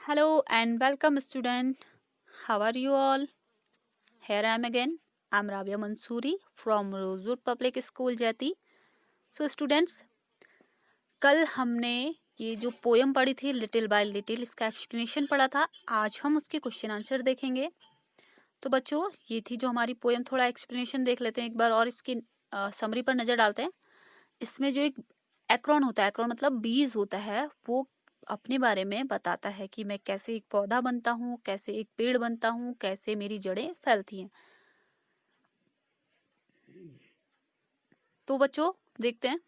Hello and welcome, student. How are you all? Here I am again. I'm Rabia Mansoori from Rosewood Public School, Jati. So, students, कल हमने ये जो poem पढ़ी थी little by little, इसका explanation पढ़ा था. आज हम उसके क्वेश्चन आंसर देखेंगे. तो बच्चों, ये थी जो हमारी पोयम. थोड़ा एक्सप्लेनेशन देख लेते हैं एक बार और इसकी समरी पर नज़र डालते हैं. इसमें जो एक एक्रोन होता है, एक्रोन मतलब बीज होता है, वो अपने बारे में बताता है कि मैं कैसे एक पौधा बनता हूँ, कैसे एक पेड़ बनता हूँ, कैसे मेरी जड़ें फैलती हैं. तो बच्चों देखते हैं.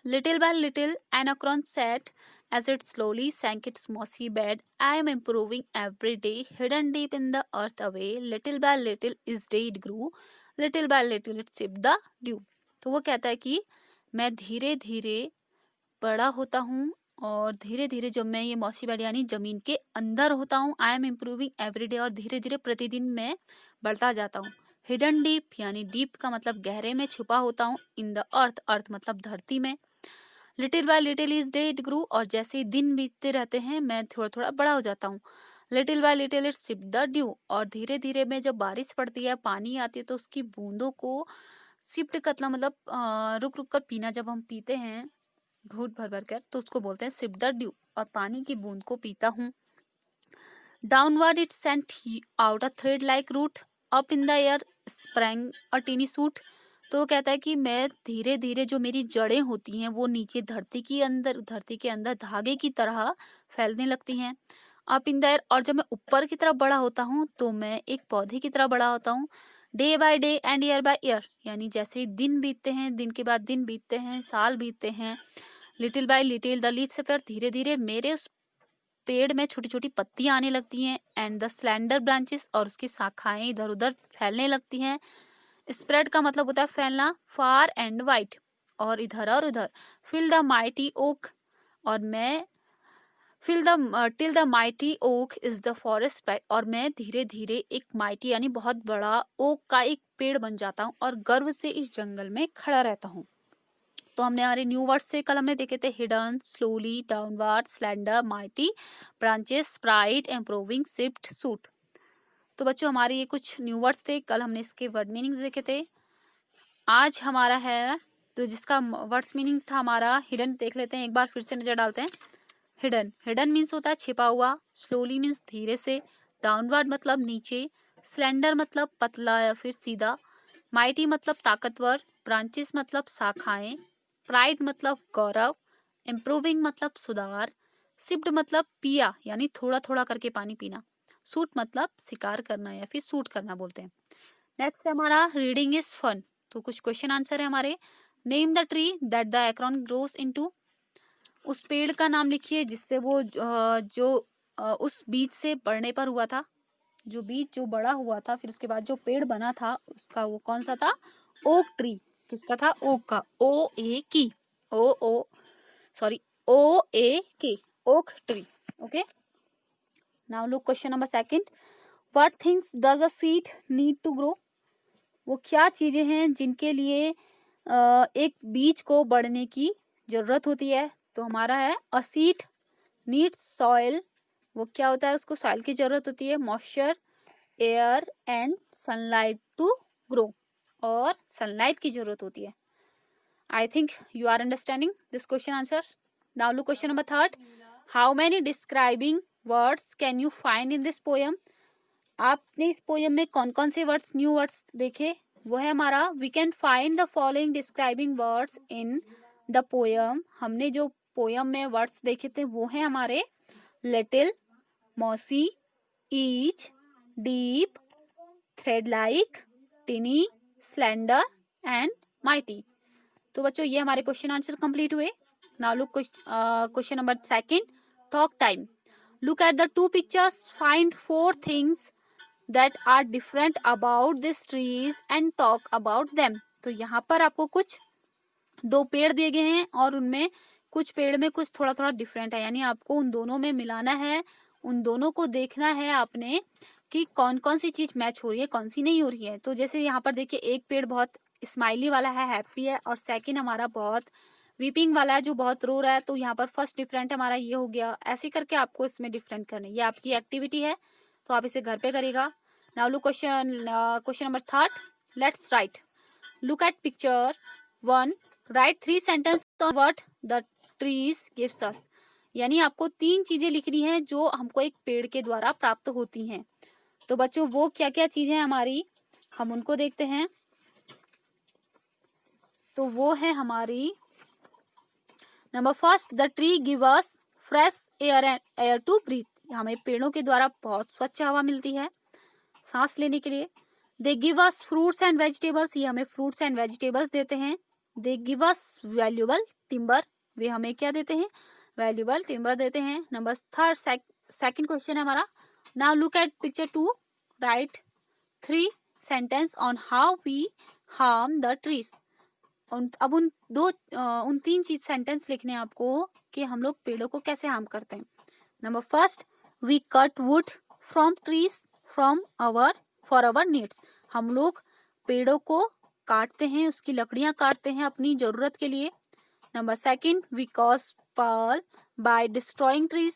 Little by little an acorn sat as it slowly sank its mossy bed. I am improving every day, hidden deep in the earth away. Little by little each day it grew. Little by little it sipped the dew. तो वो कहता है कि मैं धीरे धीरे बड़ा होता हूँ और धीरे धीरे जब मैं ये मौसी बेड यानी जमीन के अंदर होता हूँ. आई एम इम्प्रूविंग एवरीडे, और धीरे धीरे प्रतिदिन मैं बढ़ता जाता हूँ. हिडन डीप यानी डीप का मतलब गहरे में छुपा होता हूँ. इन द अर्थ, अर्थ मतलब धरती में. Little by little is day it grew, और जैसे ही दिन बीतते रहते हैं मैं थोड़ा थोड़ा बड़ा हो जाता हूँ. Little by little it sip the dew, और धीरे धीरे में जब बारिश पड़ती है, पानी आती है, तो उसकी बूंदों को सिप्ट करना मतलब रुक रुक कर पीना. जब हम पीते हैं घूंट भर भर कर, तो उसको बोलते हैं सिप द ड्यू, और पानी की बूंद को पीता हूँ. Downward it sent out a thread like root, up in the air sprang a tiny shoot. तो वो कहता है कि मैं धीरे धीरे जो मेरी जड़ें होती हैं वो नीचे धरती के अंदर धागे की तरह फैलने लगती हैं. अप इन द एयर, और जब मैं ऊपर की तरफ बड़ा होता हूँ तो मैं एक पौधे की तरह बड़ा होता हूँ. Day by day and year by year, यानी जैसे ही दिन बीतते हैं, दिन के बाद दिन बीतते हैं, साल बीतते हैं. Little by little the leaves appear, धीरे धीरे मेरे उस पेड़ में छोटी छोटी पत्तियां आने लगती हैं. एंड द स्लेंडर ब्रांचेस, और उसकी शाखाएं इधर उधर फैलने लगती हैं. स्प्रेड का मतलब होता है फैलना. फार एंड वाइड, और इधर और उधर. फिल द माइटी ओक, और मैं fill the till the mighty oak is the forest right, और मैं धीरे धीरे एक माइटी यानी बहुत बड़ा ओक का एक पेड़ बन जाता हूँ और गर्व से इस जंगल में खड़ा रहता हूँ. तो हमने हमारे न्यू वर्ड्स से कल हमने देखे थे hidden, slowly, downward, slender, mighty, branches, Sprite, improving, shift, suit. तो बच्चों हमारे ये कुछ न्यू वर्ड्स थे. कल हमने इसके वर्ड मीनिंग्स देखे थे. आज हमारा है तो जिसका वर्ड्स मीनिंग था हमारा हिडन, देख लेते हैं एक बार फिर से नजर डालते हैं. हिडन, हिडन मीन्स होता है छिपा हुआ. स्लोली मीन्स धीरे से. डाउनवर्ड मतलब नीचे. स्लेंडर मतलब पतला या फिर सीधा. माइटी मतलब ताकतवर. ब्रांचेस मतलब शाखाएं. प्राइड मतलब गौरव. इम्प्रूविंग मतलब सुधार. सिप्ड मतलब पिया यानी थोड़ा थोड़ा करके पानी पीना. सूट मतलब शिकार करना या फिर सूट करना बोलते हैं. नेक्स्ट है हमारा रीडिंग इज फन. तो कुछ क्वेश्चन आंसर है हमारे. Name the tree that the acorn grows into, उस पेड़ का नाम लिखिए जिससे वो उस बीज से बढ़ने पर हुआ था. जो बीज जो बड़ा हुआ था फिर उसके बाद जो पेड़ बना था उसका वो कौन सा था? Oak tree. किसका था? ओक का. O-A-K. Oak tree. Okay. Now look question number second. What things does a seed need to grow? वो क्या चीजें हैं जिनके लिए एक बीज को बढ़ने की जरूरत होती है? तो हमारा है अ सीड नीड्स सॉइल. वो क्या होता है? उसको सॉइल की जरूरत होती है. Moisture, air and sunlight to grow, और सनलाइट की जरूरत होती है. I think you are understanding this question answer. Now look question number third. How many describing words can you find in this poem? आपने इस पोयम में कौन कौन से वर्ड्स, न्यू वर्ड्स देखे? वो है हमारा we can find the following describing words in the poem. हमने जो पोयम में वर्ड्स देखे थे वो है हमारे little, mossy, each, deep, thread like, टिनी, slender and mighty. तो बच्चों ये हमारे क्वेश्चन आंसर कंप्लीट हुए. Now look question number second. Talk time. Look at the two pictures, find four things that are different about these trees and talk about them. तो यहाँ पर आपको कुछ दो पेड़ दिए गए हैं और उनमें कुछ पेड़ में कुछ थोड़ा थोड़ा डिफरेंट है, यानी आपको उन दोनों में मिलाना है. उन दोनों को देखना है आपने कि कौन कौन सी चीज मैच हो रही है, कौन सी नहीं हो रही है. तो जैसे यहाँ पर देखिए एक पेड़ बहुत स्माइली वाला है, हैप्पी है, और सेकंड हमारा बहुत वीपिंग वाला है जो बहुत रो रहा है, तो यहाँ पर फर्स्ट डिफरेंट हमारा ये हो गया। ऐसे करके आपको इसमें डिफरेंट करना है। ये आपकी एक्टिविटी है, तो आप इसे घर पे करेगा। Now look question number third, let's write. Look at picture 1, right 3 sentence on what the trees gives us. यानी आपको 3 चीजें लिखनी है जो हमको एक पेड़ के द्वारा प्राप्त होती हैं। तो बच्चों वो क्या क्या चीजें हमारी, हम उनको देखते हैं। तो वो है हमारी number first, the tree give us fresh air and air to breathe. हमें पेड़ों के द्वारा बहुत स्वच्छ हवा मिलती है सांस लेने के लिए। They give us fruits and vegetables, ये हमें फ्रूट्स एंड वेजिटेबल्स देते हैं। They give us valuable timber, वे हमें क्या देते हैं, वैल्यूएबल टिम्बर देते हैं। नंबर थर्ड, सेकंड क्वेश्चन है हमारा, now look at picture 2, right 3 sentence on how we harm the trees. अब उन 3 चीज सेंटेंस लिखने हैं आपको कि हम लोग पेड़ों को कैसे हार्म करते हैं। Number first, we cut wood from trees from for our needs. हम लोग पेड़ों को काटते हैं, उसकी लकड़ियां काटते हैं अपनी जरूरत के लिए। Number second, we cause poll by destroying trees.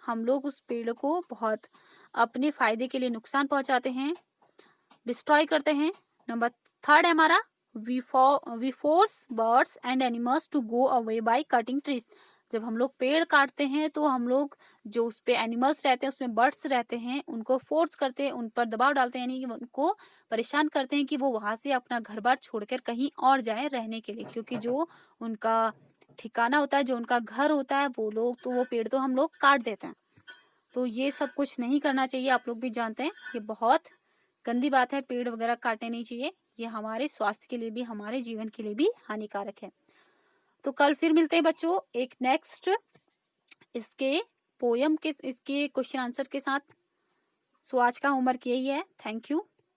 हम लोग उस पेड़ को बहुत अपने फायदे के लिए नुकसान पहुंचाते हैं, डिस्ट्रॉय करते हैं। नंबर थर्ड है हमारा, we force birds and animals to go away by cutting trees. जब हम लोग पेड़ काटते हैं तो हम लोग जो उस पे एनिमल्स रहते हैं, उसमें बर्ड्स रहते हैं, उनको फोर्स करते हैं, उन पर दबाव डालते हैं, यानी कि उनको परेशान करते हैं कि वो वहां से अपना घर बार छोड़कर कहीं और जाए रहने के लिए, क्योंकि जो उनका ठिकाना होता है, जो उनका घर होता है, वो पेड़ तो हम लोग काट देते हैं। तो ये सब कुछ नहीं करना चाहिए, आप लोग भी जानते हैं ये बहुत गंदी बात है, पेड़ वगैरह काटने नहीं चाहिए। ये हमारे स्वास्थ्य के लिए भी, हमारे जीवन के लिए भी हानिकारक है। तो कल फिर मिलते हैं बच्चों एक नेक्स्ट इसके पोयम के, इसके क्वेश्चन आंसर के साथ। सो आज का होमवर्क यही है। Thank you.